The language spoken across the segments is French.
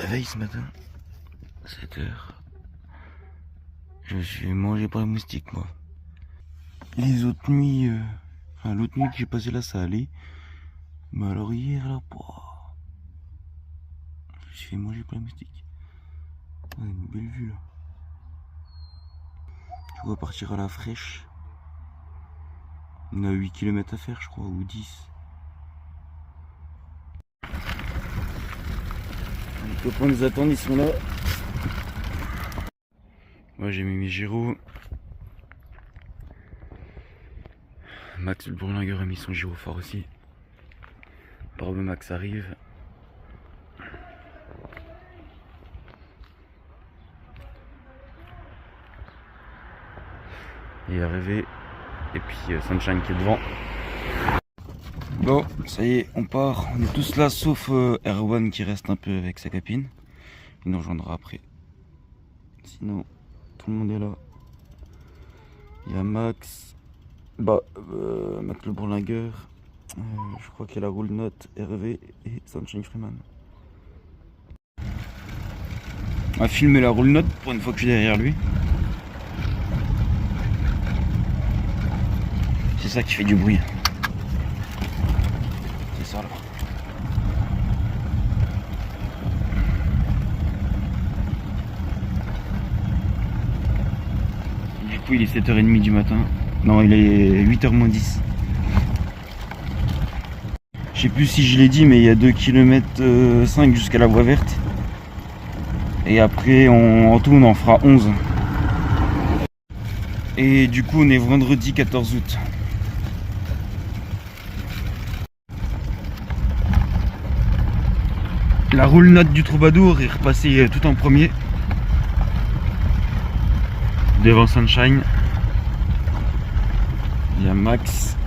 réveil ce matin, 7 h. Je suis mangé par les moustiques, moi. Les autres nuits, enfin l'autre nuit que j'ai passé là, ça allait. Mais alors hier, là, je me suis fait manger par les moustiques. On a une belle vue là. Je vois partir à la fraîche. On a 8 km à faire, je crois, ou 10. Les copains nous attendent, ils sont là. Moi j'ai mis mes gyros. Max le bourlingueur a mis son gyrophare aussi. Barbe Max arrive. Il est arrivé. Et puis Sunshine qui est devant. Bon, ça y est, on part. On est tous là sauf Erwan qui reste un peu avec sa copine. Il nous rejoindra après. Sinon, tout le monde est là. Il y a Max. Max le bourlingueur. Je crois qu'il y a la roule note, Hervé et Sunshine Freeman. On va filmer la roule note pour une fois que je suis derrière lui. C'est ça qui fait du bruit. C'est ça là. Du coup il est 7h30 du matin. Non, il est 8h moins 10. Je sais plus si je l'ai dit, mais il y a 2 km 5 jusqu'à la voie verte. Et après, en tout, on en fera 11. Et du coup, on est vendredi 14 août. La roule note du Troubadour est repassée tout en premier. Devant Sunshine. Il y a Max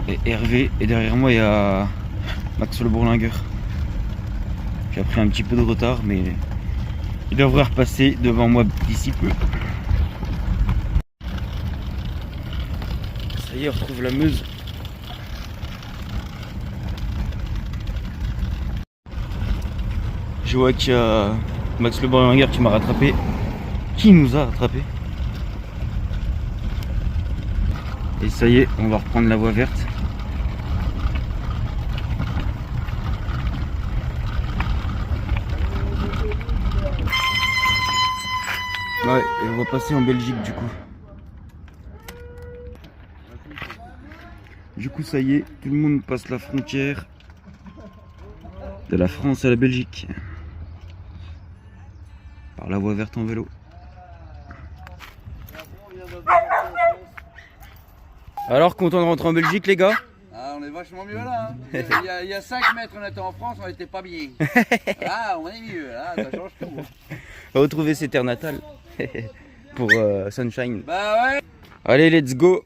et Hervé. Et derrière moi, il y a Max le bourlingueur. Qui a pris un petit peu de retard, mais il devrait repasser devant moi d'ici peu. Ça y est, on retrouve la Meuse. Je vois qu'il y a Max le bourlingueur qui m'a rattrapé. Qui nous a rattrapé. Et ça y est, on va reprendre la voie verte. Ouais, et on va passer en Belgique du coup. Du coup, ça y est, tout le monde passe la frontière de la France à la Belgique. Par la voie verte en vélo. Alors, content de rentrer en Belgique, les gars? Ah, on est vachement mieux là. Hein. il y a 5 mètres, on était en France, on était pas bien. Ah, on est mieux, là, ça change tout. On va retrouver ses terres natales pour Sunshine. Bah ouais. Allez, let's go,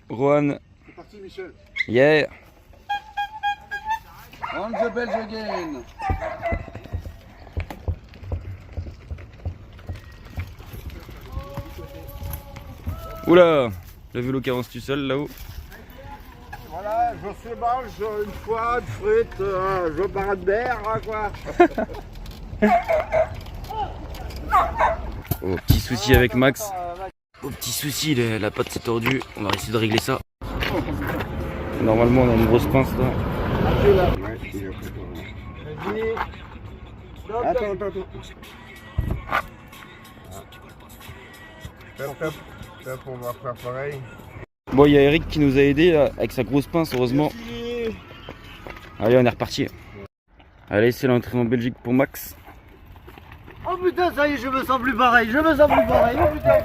Rohan. C'est parti, Michel. Yeah. On the Belge again. Oula, le vélo qui avance tout seul là-haut. Voilà, je sais mange une fois, de frites, je barre de bière, hein, quoi. Oh, petit souci avec Max. Oh, petit souci, la patte s'est tordue. On va essayer de régler ça. Normalement, on a une grosse pince là. Attends. Top, on va faire pareil. Bon, il y a Eric qui nous a aidé là, avec sa grosse pince, heureusement. Allez, on est reparti. Allez, c'est l'entrée en Belgique pour Max. Oh putain, ça y est, je me sens plus pareil, Oh putain.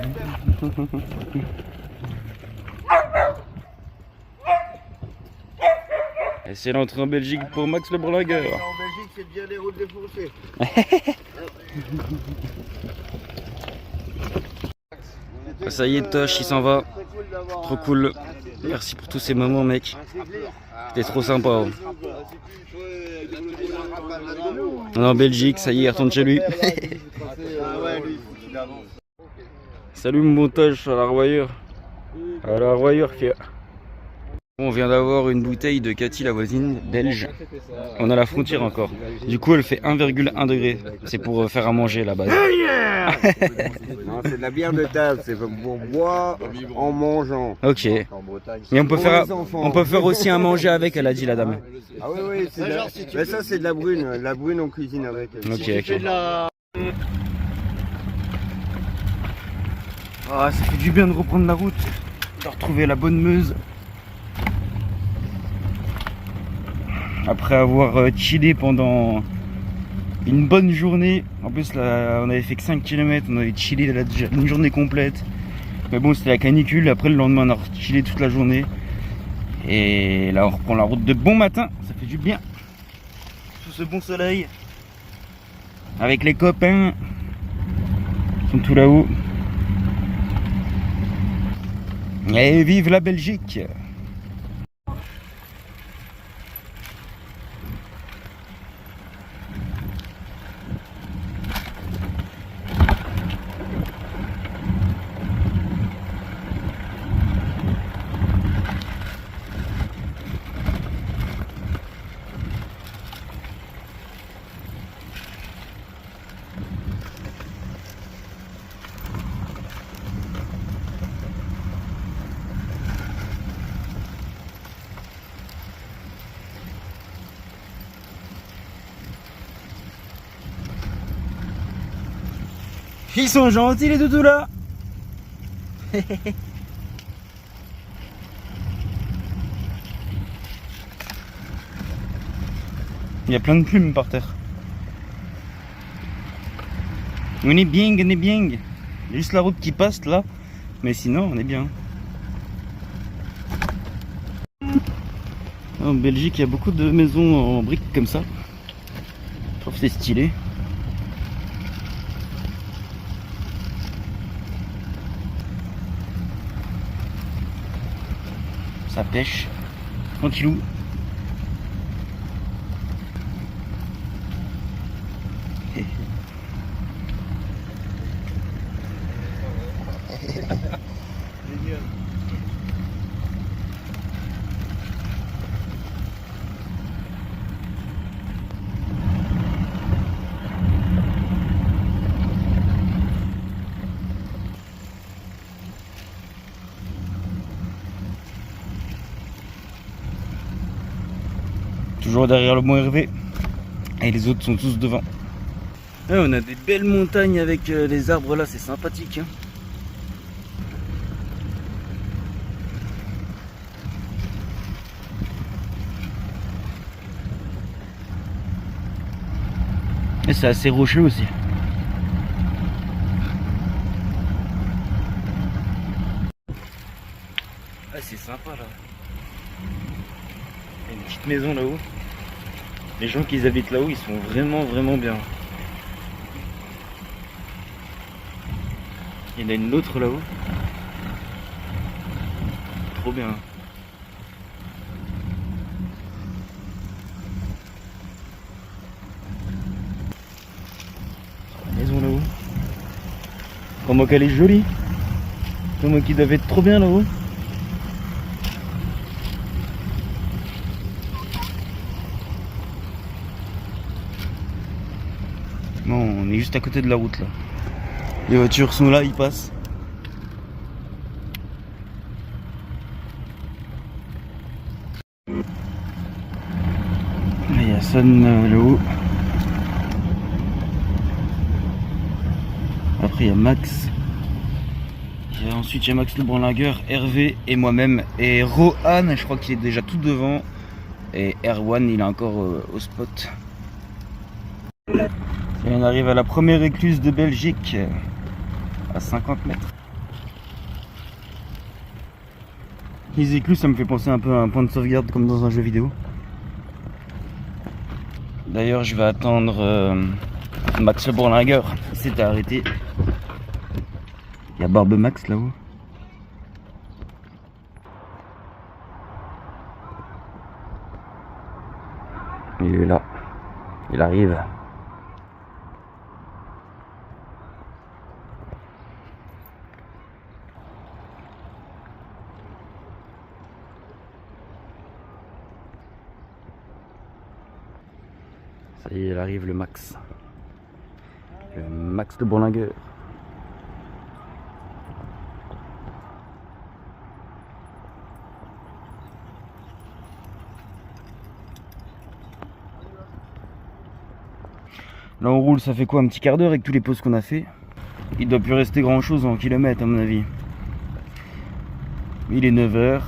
Et c'est l'entrée en Belgique pour Max le bourlingueur. En Belgique, c'est bien les routes défoncées. Ça y est, Tosh, il s'en va. Trop cool. Merci pour tous ces moments, mec. C'était trop sympa. On est en Belgique, ça y est, il retourne chez lui. Salut mon Tosh à la Royeur. À la Royeur, On vient d'avoir une bouteille de Cathy, la voisine belge. On a la frontière encore. Du coup, elle fait 1,1 degré. C'est pour faire à manger là-bas. Non, c'est de la bière de table, c'est pour boire en mangeant. Ok. Mais on peut faire aussi un manger avec, elle a dit la dame. Ah oui, oui, c'est mais ça c'est de la brune. La brune on cuisine avec. Ok, ok. Ah, ça fait du bien de reprendre la route, de retrouver la bonne Meuse. Après avoir chillé pendant une bonne journée. En plus là, on avait fait que 5 km, on avait chillé une journée complète. Mais bon, c'était la canicule, après le lendemain on a chillé toute la journée. Et là on reprend la route de bon matin, ça fait du bien. Sous ce bon soleil. Avec les copains. Ils sont tout là-haut. Et vive la Belgique! Ils sont gentils les doudous là. Il y a plein de plumes par terre. On est bien, on est bien. Il y a juste la route qui passe là. Mais sinon on est bien. En Belgique il y a beaucoup de maisons en briques comme ça. Je trouve que c'est stylé. Ça pêche, tranquillou. Toujours derrière le Mont Hervé. Et les autres sont tous devant. Ah, on a des belles montagnes avec les arbres là, c'est sympathique. Hein. Et c'est assez rocheux aussi. Ah, c'est sympa là. Il y a une petite maison là-haut. Les gens qui habitent là-haut, ils sont vraiment bien. Il y en a une autre là-haut. Trop bien. La maison là-haut. Comment qu'elle est jolie. Comment qu'ils doivent être trop bien là-haut. Non, on est juste à côté de la route là. Les voitures sont là, ils passent. Il y a Son là-haut. Après il y a Max. Et ensuite il y a Max le Branlagueur, Hervé et moi-même. Et Rohan, je crois qu'il est déjà tout devant. Et Erwan il est encore au spot. Et on arrive à la première écluse de Belgique, à 50 mètres. Les écluses, ça me fait penser un peu à un point de sauvegarde comme dans un jeu vidéo. D'ailleurs, je vais attendre Max le Branlagueur. Il s'est arrêté. Il y a Barbe Max là-haut. Il est là. Il arrive. Ça y est, il arrive le max. Le max de Bourlingueur. Là on roule, ça fait quoi, un petit quart d'heure avec tous les pauses qu'on a fait. Il doit plus rester grand chose en kilomètres à mon avis. Il est 9 h.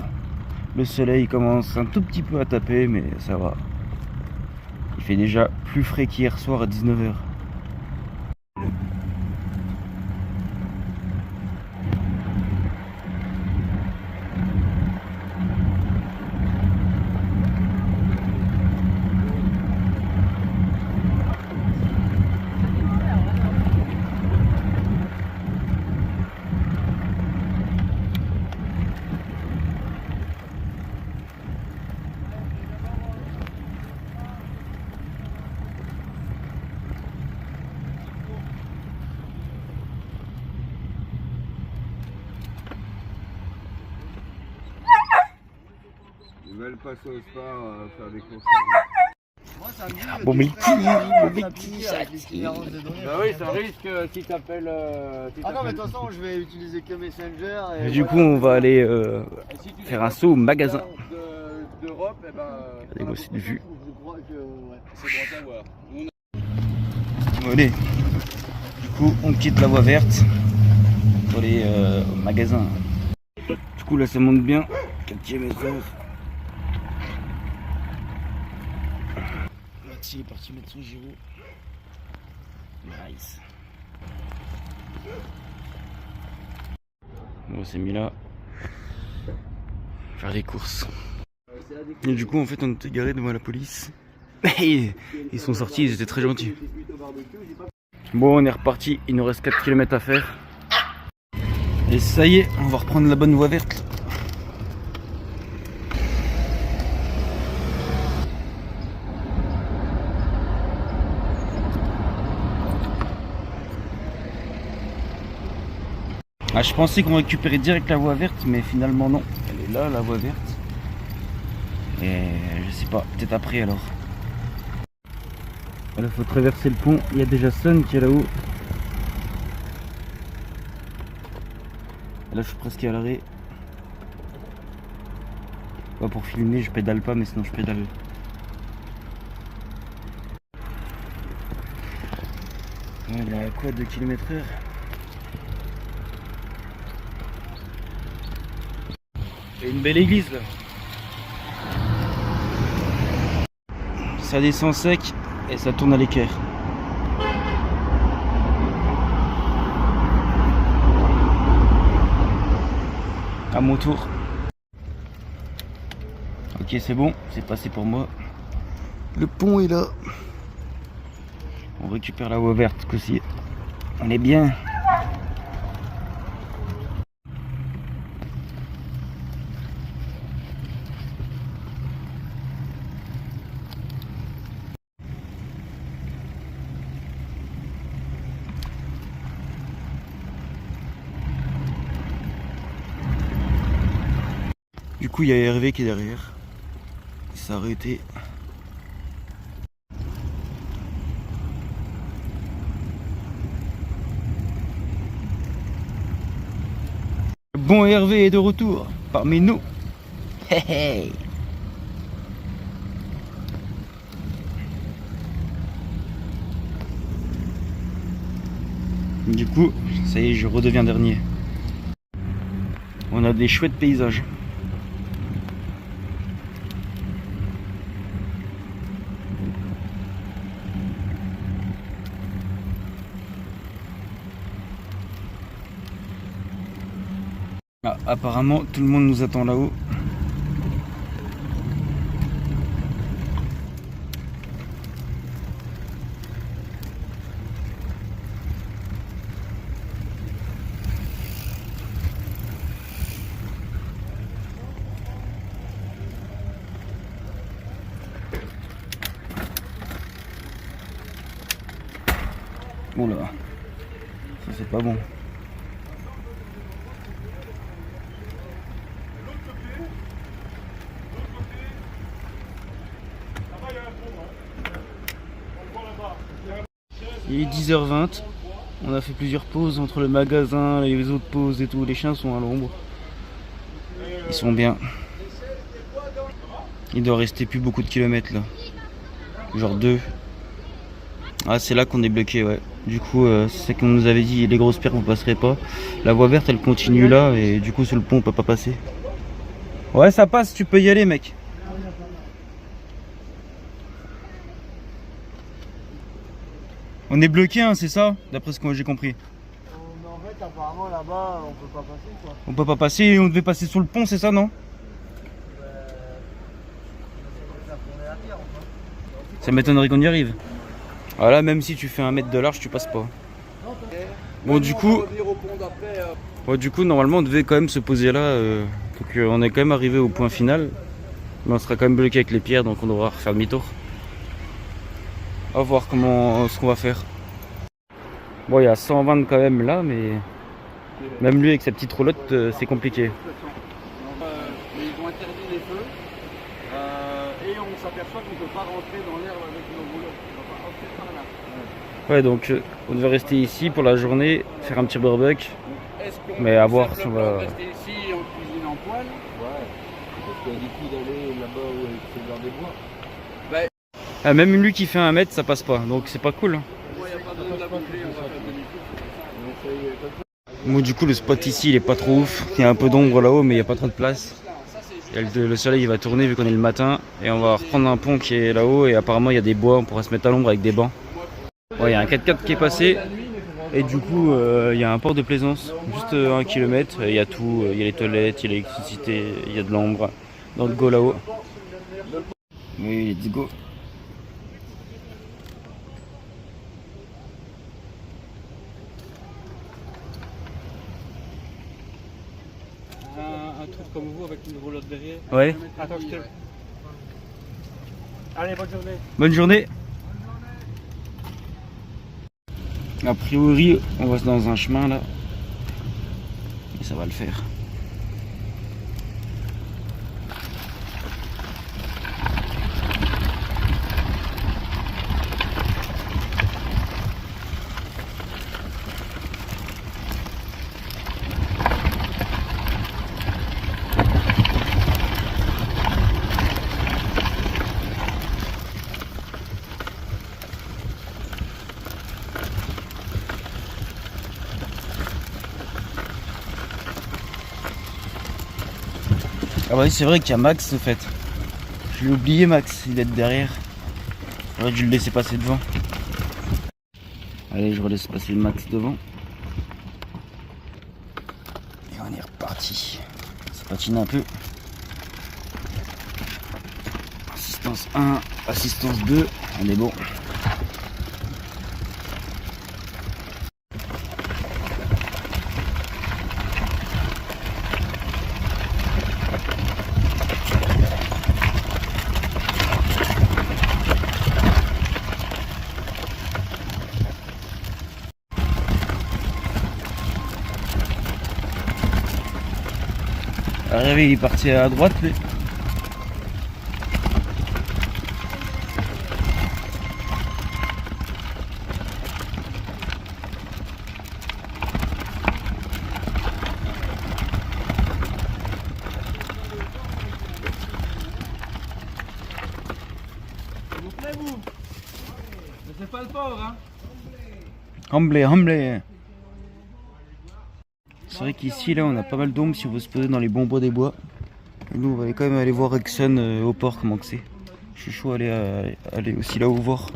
Le soleil commence un tout petit peu à taper, mais ça va. Il fait déjà plus frais qu'hier soir à 19 h. Ils veulent passer au spa faire des courses. Moi, ça me dit. Bon, mais Bah oui, ça risque si t'appelles. Ah non, mais de toute façon, je vais utiliser que Messenger. Et du coup, on va aller faire un saut au magasin. D'Europe, et ben. Regardez-moi cette vue. Je crois que. Ouais. C'est bon à savoir. Bon, allez. Du coup, on quitte la voie verte pour aller au magasin. Du coup, là, ça monte bien. 4e étage. Maxi est parti mettre son gyro. Nice. Bon, on s'est mis là. Faire les courses. Et du coup, en fait, on était garé devant la police. Ils sont sortis, ils étaient très gentils. Bon, on est reparti. Il nous reste 4 km à faire. Et ça y est, on va reprendre la bonne voie verte. Ah, je pensais qu'on récupérait direct la voie verte, mais finalement non. Elle est là, la voie verte. Et je sais pas, peut-être après alors. Là, faut traverser le pont. Il y a déjà Sun qui est là-haut. Là, je suis presque à l'arrêt. Pas pour filmer, je pédale pas, mais sinon je pédale. Il a quoi, 2 km/h? Il y a une belle église là. Ça descend sec et ça tourne à l'équerre. À mon tour. Ok, c'est bon, c'est passé pour moi. Le pont est là. On récupère la voie verte aussi. On est bien. Du coup, il y a Hervé qui est derrière. Il s'est arrêté. Bon, Hervé est de retour parmi nous. Hey, hey. Du coup, ça y est, je redeviens dernier. On a des chouettes paysages. Ah, apparemment, tout le monde nous attend là-haut. Oula, ça c'est pas bon. Il est 10h20. On a fait plusieurs pauses entre le magasin, les autres pauses et tout. Les chiens sont à l'ombre. Ils sont bien. Il doit rester plus beaucoup de kilomètres là. Genre 2. Ah, c'est là qu'on est bloqué, ouais. Du coup, c'est ce qu'on nous avait dit, les grosses pierres vous passerez pas. La voie verte elle continue là et du coup sur le pont on peut pas passer. Ouais, ça passe, tu peux y aller mec. On est bloqué hein, c'est ça? D'après ce que j'ai compris. Mais en fait, apparemment là-bas, on peut pas passer quoi. On peut pas passer et on devait passer sur le pont, c'est ça non? Ça m'étonnerait qu'on y arrive. Voilà, même si tu fais 1 mètre de large, tu passes pas. Bon, du coup, normalement, on devait quand même se poser là. Donc, on est quand même arrivé au point final. Mais on sera quand même bloqué avec les pierres, donc on devra refaire demi-tour. On va voir ce qu'on va faire. Bon, il y a 120 quand même là, mais même lui avec sa petite roulotte, c'est compliqué. Ils ont interdit les feux et on s'aperçoit qu'on ne peut pas rentrer dans l'herbe avec nos rouleaux. On va pas rentrer par là. Ouais, donc on devait rester ici pour la journée, faire un petit barbecue. Est-ce qu'on Mais à peut voir si on simplement va. rester ici en cuisine en poêle? Ouais. Parce qu'il y a des coups d'aller là-bas où c'est dans des bois. Ah, même lui qui fait 1 mètre, ça passe pas, donc c'est pas cool. Moi, il n'y a pas besoin de la bouger, on va faire demi-tour. Bon, du coup, le spot ici il est pas trop ouf. Il y a un peu d'ombre là-haut, mais il n'y a pas trop de place. Et le soleil il va tourner vu qu'on est le matin. Et on va reprendre un pont qui est là-haut. Et apparemment, il y a des bois, on pourra se mettre à l'ombre avec des bancs. Ouais, il y a un 4x4 qui est passé. Et du coup, il y a un port de plaisance, juste 1 km. Il y a tout, il y a les toilettes, il y a l'électricité, il y a de l'ombre. Dans le go là-haut. Oui, let's go. Un truc comme vous avec une roulotte derrière. Ouais. Attends, je te... Allez, bonne journée. Bonne journée. A priori, on va dans un chemin là. Et ça va le faire. Ah oui, c'est vrai qu'il y a Max au fait. Je l'ai oublié Max, il est derrière. J'aurais dû le laisser passer devant. Allez, je relaisse passer le Max devant. Et on est reparti. Ça patine un peu. Assistance 1, assistance 2, on est bon. Arrivé, il est parti à droite lui. S'il vous plaît, vous. Mais c'est pas le port, hein. Humblé. C'est vrai qu'ici là on a pas mal d'ombre si on veut se poser dans les bons bois des bois. Et nous on va quand même aller voir Exxon au port comment que c'est. Je suis chaud aller aussi là-haut voir.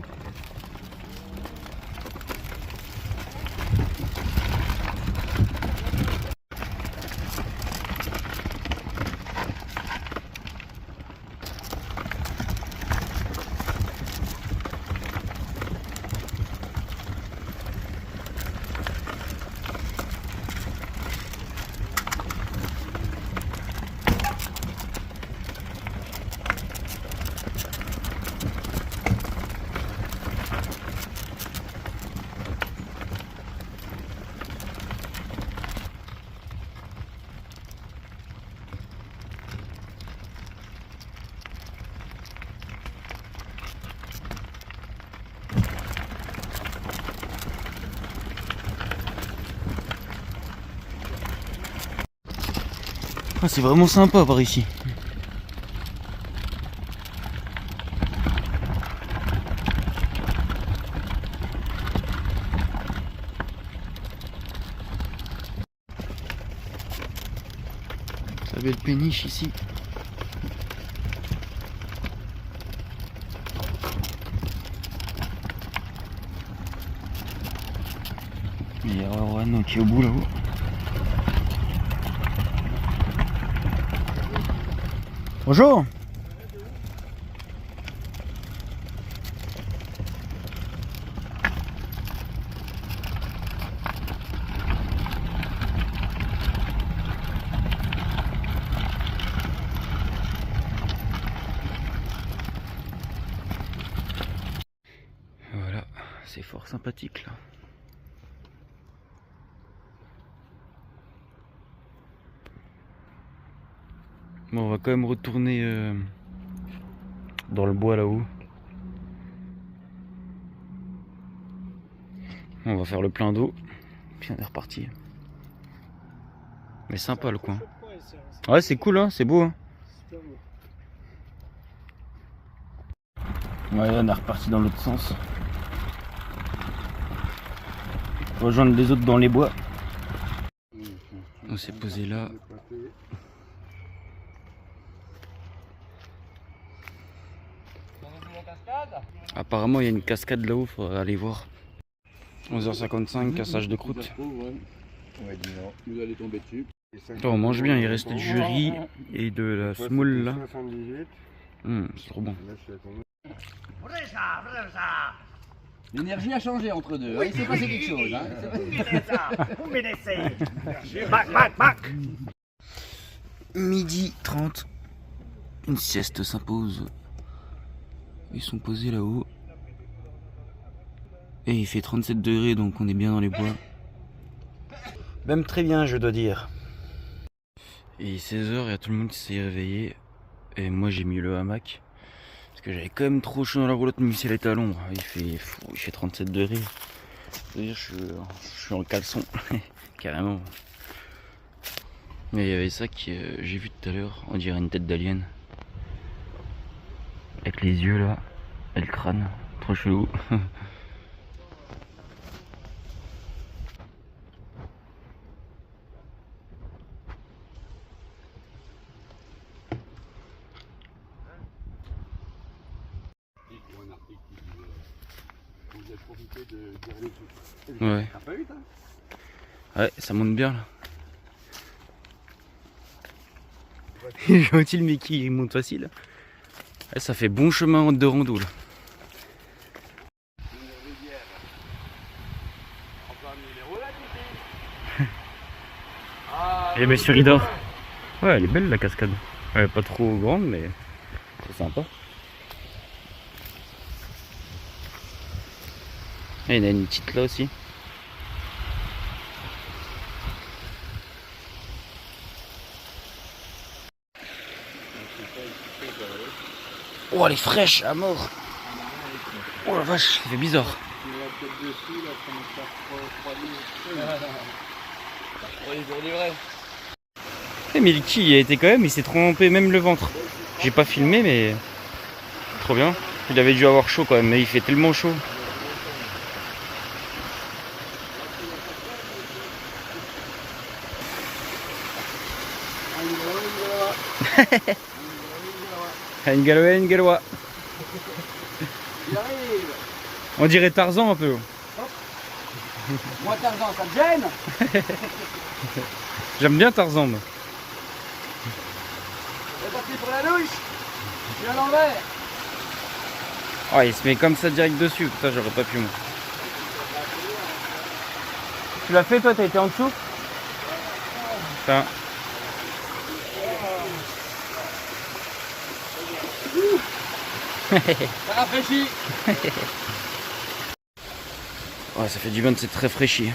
Ah, c'est vraiment sympa par ici. La belle péniche ici. Il y a Erwan qui est au bout là-haut. Bonjour. Voilà, c'est fort sympathique là. Bon, on va quand même retourner dans le bois là-haut. On va faire le plein d'eau, puis on est reparti. Mais sympa le coin. Ouais, c'est cool, hein, c'est beau. Hein. Ouais, on est reparti dans l'autre sens. Rejoindre les autres dans les bois. On s'est posé là. Apparemment il y a une cascade là-haut, faudrait aller voir. 11h55, cassage de croûte. Vous allez tomber dessus. On mange bien, il reste du riz et de la semoule là. C'est trop bon. L'énergie a changé entre deux, hein. Il s'est passé quelque chose. Hein. Midi 30, une sieste s'impose. Ils sont posés là-haut. Et il fait 37 degrés, donc on est bien dans les bois. Même très bien, je dois dire. Et 16h, il y a tout le monde qui s'est réveillé. Et moi j'ai mis le hamac. Parce que j'avais quand même trop chaud dans la roulotte, même si elle était à l'ombre. Il fait 37 degrés. C'est-à-dire je suis en caleçon, carrément. Mais il y avait ça que j'ai vu tout à l'heure, on dirait une tête d'alien. Avec les yeux là, et le crâne, trop chelou. Ouais. Ouais, ça monte bien là. Gentil le Mickey, il monte facile. Ouais, ça fait bon chemin de rando là. Et bien sûr il dort. Ouais, elle est belle la cascade. Elle est pas trop grande mais c'est sympa. Et il y en a une petite là aussi. Oh elle est fraîche à mort. Oh la vache, ça fait bizarre. Et Milky il a été quand même, il s'est trompé même le ventre. J'ai pas filmé mais trop bien. Il avait dû avoir chaud quand même, mais il fait tellement chaud. Une galois. On dirait Tarzan un peu. Moi Tarzan, ça te gêne? J'aime bien Tarzan moi. C'est parti pour la douche. Je suis à l'envers. Oh il se met comme ça direct dessus, putain j'aurais pas pu moi. Tu l'as fait toi, t'as été en dessous? Putain. Ça rafraîchit. Ouais ça fait du bien de s'être rafraîchi.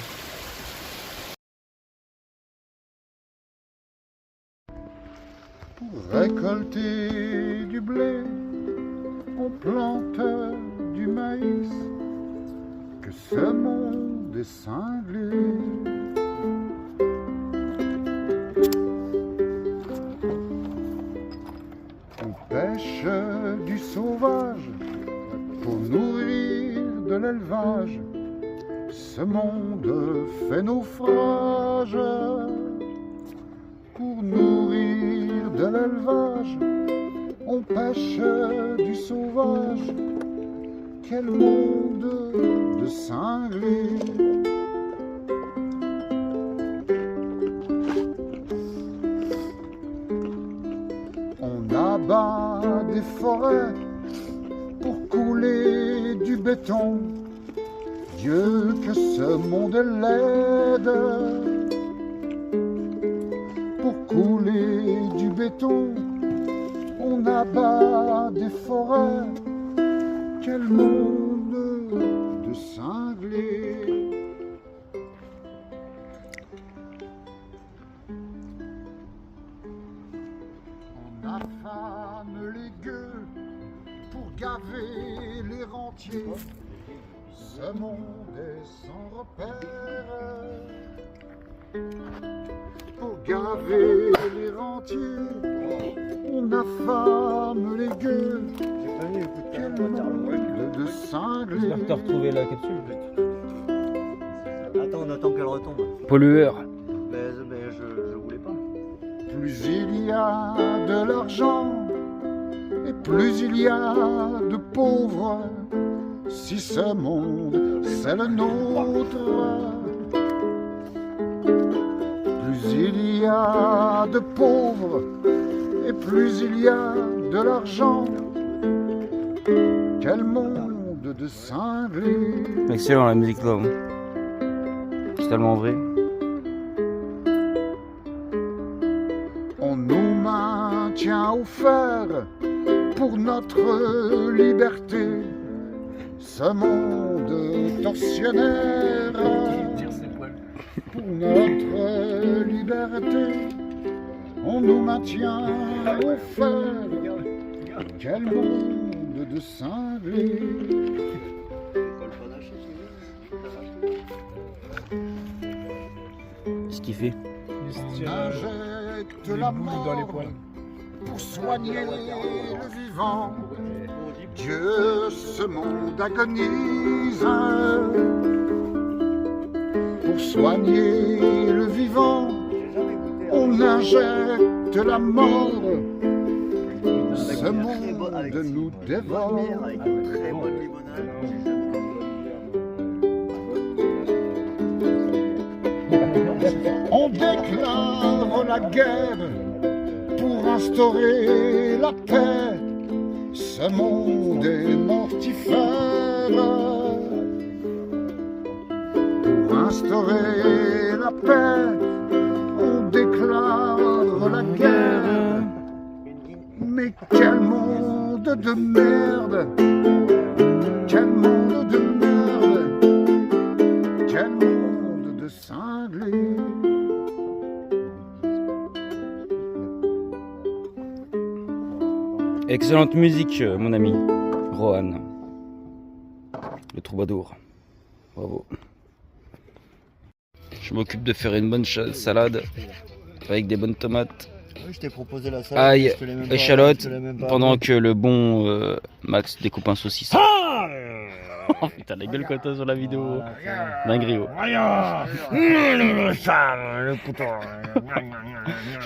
Pour récolter du blé, on plante du maïs. Que ce monde est cinglé. de l'élevage, ce monde fait naufrage. Pour nourrir de l'élevage, on pêche du sauvage. Quel monde de cinglés! On abat des forêts pour couler du béton. Dieu, que ce monde est laide. Pour couler du béton, on abat des forêts. Quel monde de cinglés! On affame les gueux pour gaver les rentiers. Ce monde est sans repère. Pour gaver les rentiers, on affame les gueux. Quel monde de cinglés! J'espère que t'as retrouvé la capsule. Attends, on attend qu'elle retombe. Pollueur. Mais je voulais pas. Plus il y a de l'argent, et plus il y a de pauvres. Si ce monde c'est le nôtre, plus il y a de pauvres, et plus il y a de l'argent. Quel monde de cinglés! Excellent la musique là. C'est tellement vrai. On nous maintient au fer pour notre liberté. Ce monde tortionnaire pour notre liberté. On nous maintient au fer. Quel monde de cinglés! Ce qu'il fait. On injecte la mort pour soigner le vivant. Dieu, ce monde agonise. Pour soigner le vivant, on injecte la mort. Ce monde nous dévore. Avec une très bonne limonade. On déclare la guerre pour instaurer la paix. Ce monde est mortifère. Pour instaurer la paix, on déclare la guerre. Mais quel monde de merde! Quel monde de merde! Quel monde de cinglés! Excellente musique, mon ami Rohan, le troubadour. Bravo. Je m'occupe de faire une bonne salade avec des bonnes tomates, Oui, je t'ai proposé la salade. ail, je te l'ai même pas- échalote, je te l'ai même pas pendant amené. que le bon Max découpe un saucisson. Oh putain, la gueule que t'as sur la vidéo. Dinguerie. Oh.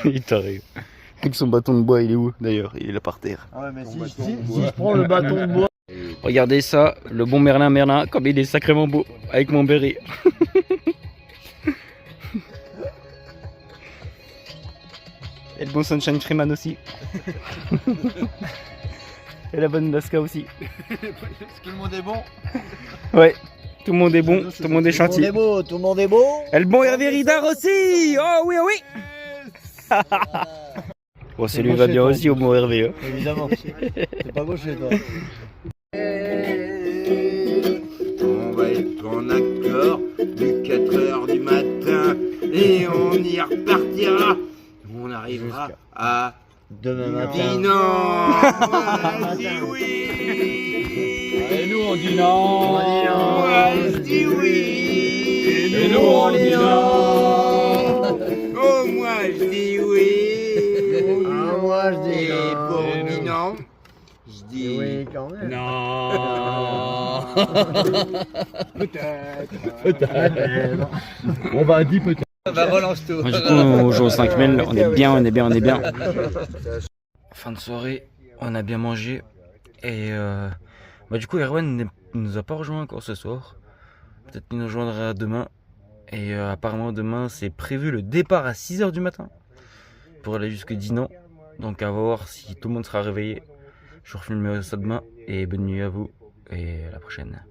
Il t'arrive. Écoute, son bâton de bois, il est où d'ailleurs? Il est là par terre. Ah ouais, mais si je prends le bâton de bois. Regardez ça, le bon Merlin, comme il est sacrément beau, avec mon béret. Et le bon Sunshine Freeman aussi. Et la bonne Daska aussi. Est-ce que le monde est bon? Ouais, tout le monde est bon, tout le monde est Tout le monde gentil. est beau, tout le monde est beau. Et le bon Hervé Ridard aussi. Oh oui, oh oui. Bon, c'est lui va bien aussi au bon Hervé. Hein. Évidemment. C'est pas beau chez toi. On va être en accord de 4h du matin et on y repartira. On arrivera à Demain matin. non. Moi, je dis oui. Et nous on dit non. Moi, je dis oui. Et nous on dit non. Oh, moi, je dis oui. Ah, moi je dis Et non. pour on dit non, je dis Oui, quand même. Non. Peut-être. On va dire peut-être. Bah relance tout. Du coup, on joue au 5000, on est bien, on est bien, on est bien. Fin de soirée, on a bien mangé. Et du coup, Erwan ne nous a pas rejoint encore ce soir. Peut-être qu'il nous rejoindra demain. Et apparemment, demain, c'est prévu le départ à 6 h du matin pour aller jusque Dinan. Donc, à voir si tout le monde sera réveillé. Je vous refilmerai ça demain. Et bonne nuit à vous. Et à la prochaine.